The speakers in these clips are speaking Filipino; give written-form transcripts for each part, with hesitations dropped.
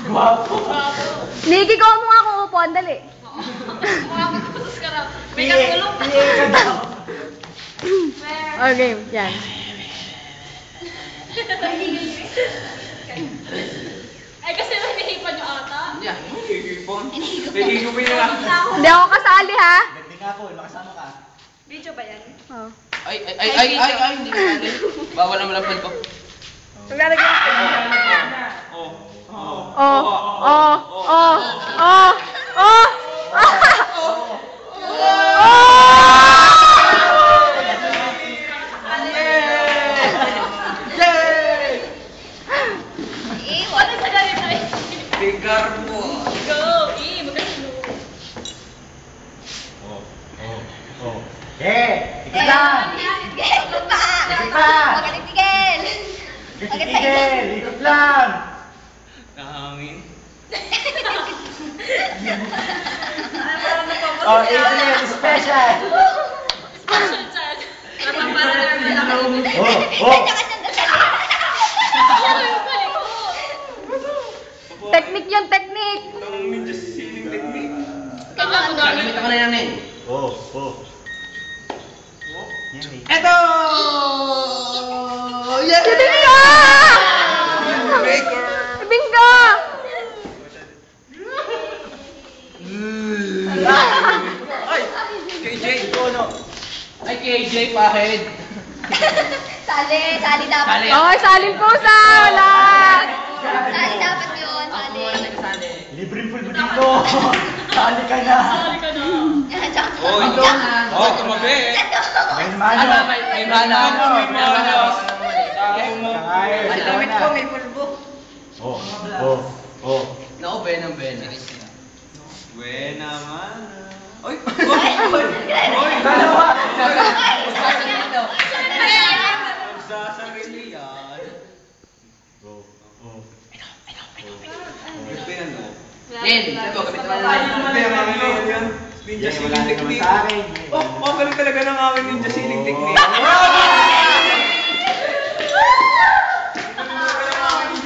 Guwapo. Nikki, ko mo nga kung upuan, dali. Makakakutos ka raw. May katulong pa. Okay, yan. Ay, kasi nahihipan nyo ata. Yeah, hihipon. Hihipon lang. Hindi ako kasali, ha? Hindi nga po, makasama ka. Video ba yan? Oh. Ay, hindi ko mali. Bawal ang malapad ko. Maglalagay ako. Oh. Oh, oh, oh, oh, oh, Ano sa galit na eh? Bigar mo. Go! Magkasunod. Ikot lang! Ikot pa! Ikot pa! Magaling-tigil! Tigil! Ikot lang! Nahangin. Oh, Adrian, special! Special child. Napaparala na lang ako. Tsaka siyang dasali. Ano yung galing ko? Technique yun, technique. Ang ninja ceiling technique. Kailangan ko Gamit ako na yan eh. Oh. Yan eh. Eto! Yeah! Si Bingka! Breaker! Si Bingka! Ay! KJ! Kono! Ay, KJ, pahid. Sali dapat. Sali. Okay, salin pusa! Wala! Sali dapat yun. Ako Sali. muna nagsali. Libreng pulbo dito! Sali ka na! Sorry ka na. Yan, tsaka. Ito na. Oh, tumabi! May mano! Ano? May mana. May mana! Ay, damit ko, may pulbo. Oh. Naku, benang bena. Buena mana! Oy! Dalawa! Magsasarili yan! Ito yan o. Nen, sabi ko, gamit naman na. Hindi, ang amin na yan. Ninja ceiling technique. Oh, ganun talaga ng aming ninja ceiling technique.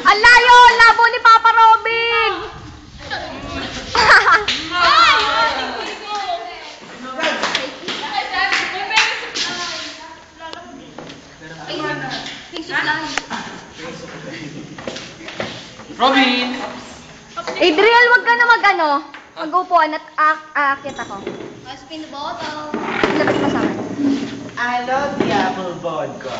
Ang layo! Labo ni Papa Robin! Ay! Hindi ko. Ay, sabi, may pera supply. Pink supply. Robin! Adriel, wag ka na mag-upuan at aakyat ako. Spin the bottle. Ilabas mo sa akin. I love the apple vodka.